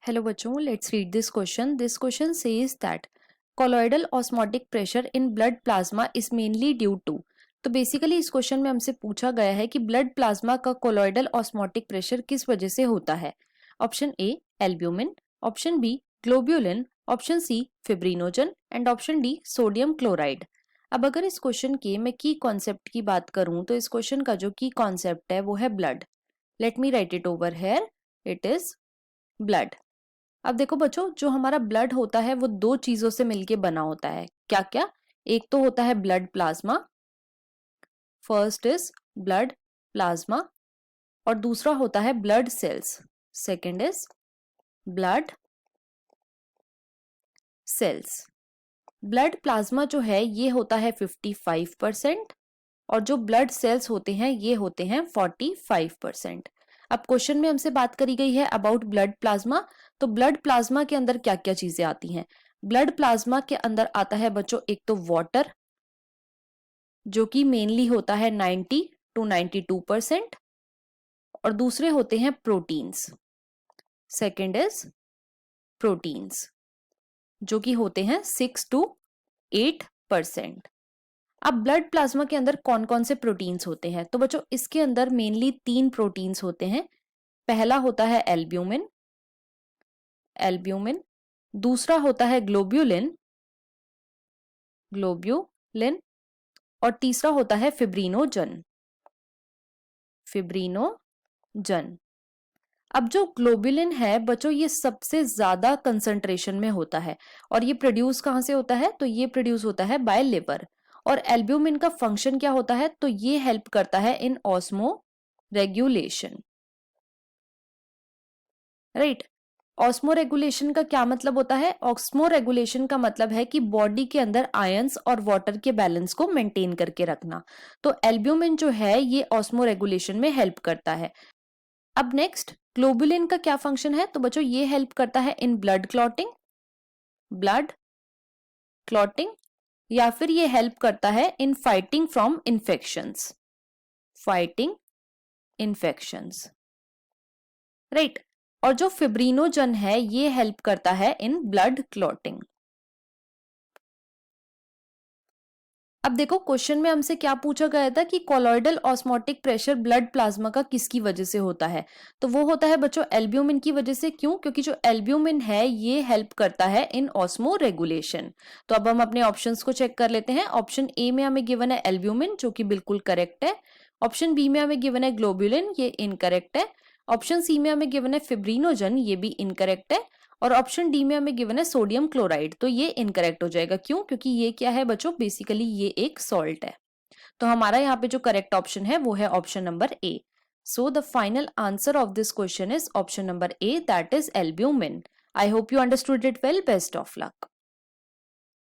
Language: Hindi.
Hello बच्चों, let's read this question. This question says that colloidal osmotic pressure in blood plasma is mainly due to. तो बेसिकली इस क्वेश्चन में हमसे पूछा गया है कि ब्लड प्लाज्मा का कोलॉइडल ऑस्मोटिक प्रेशर किस वजह से होता है. Option A albumin, option B globulin, option C fibrinogen and option D sodium chloride. अब अगर इस क्वेश्चन के मैं की कॉन्सेप्ट की बात करूं तो इस क्वेश्चन का जो की कॉन्सेप्ट है वो है blood. Let me right it over here. It is blood. अब देखो बच्चों, जो हमारा ब्लड होता है वो दो चीजों से मिलके बना होता है. क्या क्या? एक तो होता है blood plasma, first is blood plasma, और दूसरा होता है blood cells, second is blood cells. Blood plasma जो है ये होता है 55% और जो ब्लड सेल्स होते हैं ये होते हैं 45%. अब क्वेश्चन में हमसे बात करी गई है अबाउट ब्लड प्लाज्मा. तो ब्लड प्लाज्मा के अंदर क्या क्या चीजें आती हैं? ब्लड प्लाज्मा के अंदर आता है बच्चों एक तो वाटर, जो कि मेनली होता है 90 to 92%, और दूसरे होते हैं प्रोटीन्स. सेकेंड इज प्रोटीन्स, जो कि होते हैं 6 to 8%. अब ब्लड प्लाज्मा के अंदर कौन कौन से प्रोटीन्स होते हैं? तो बच्चों इसके अंदर मेनली 3 प्रोटीन्स होते हैं. पहला होता है एल्ब्यूमिन, एल्ब्यूमिन, दूसरा होता है ग्लोब्यूलिन, ग्लोब्यूलिन, और तीसरा होता है फिब्रिनोजन, फिब्रिनोजन. अब जो ग्लोब्यूलिन है बच्चों ये सबसे ज्यादा कंसंट्रेशन में होता है और ये प्रोड्यूस कहां से होता है? तो ये प्रोड्यूस होता है बाय लिवर. और एल्ब्यूमिन का फंक्शन क्या होता है? तो ये हेल्प करता है in osmoregulation. Right. Osmoregulation का क्या मतलब होता है? ऑस्मो रेगुलेशन का मतलब है कि बॉडी के अंदर आयंस और वाटर के बैलेंस को मेंटेन करके रखना. तो एल्ब्यूमिन जो है ये ऑस्मो रेगुलेशन में हेल्प करता है. अब नेक्स्ट ग्लोबुलिन का क्या फंक्शन है? तो बच्चों ये हेल्प करता है in blood clotting, blood clotting, या फिर ये हेल्प करता है in fighting from infections, fighting infections. Right. और जो फिब्रिनोजन है ये हेल्प करता है इन ब्लड क्लॉटिंग. अब देखो क्वेश्चन में हमसे क्या पूछा गया था कि colloidal osmotic pressure blood plasma का किसकी वजह से होता है? तो वो होता है बच्चों एल्ब्यूमिन की वजह से. क्यों? क्योंकि जो एल्ब्यूमिन है ये हेल्प करता है इन ऑस्मो रेगुलेशन. तो अब हम अपने ऑप्शंस को चेक कर लेते हैं. ऑप्शन ए में हमें गिवन है एल्ब्यूमिन, जो कि बिल्कुल करेक्ट है. ऑप्शन बी में हमें गिवन है ग्लोब्यूलिन, ये इनकरेक्ट है. ऑप्शन सी में हमें गिवन है फिब्रिनोजन, ये भी इनकरेक्ट है. और ऑप्शन डी में हमें गिवन है सोडियम क्लोराइड, तो ये इनकरेक्ट हो जाएगा. क्यों? क्योंकि ये क्या है बच्चों? बेसिकली ये एक सॉल्ट है. तो हमारा यहाँ पे जो करेक्ट ऑप्शन है वो है option number A. So the final answer of this question is option number A, that is albumin. I hope you understood it well. Best of luck.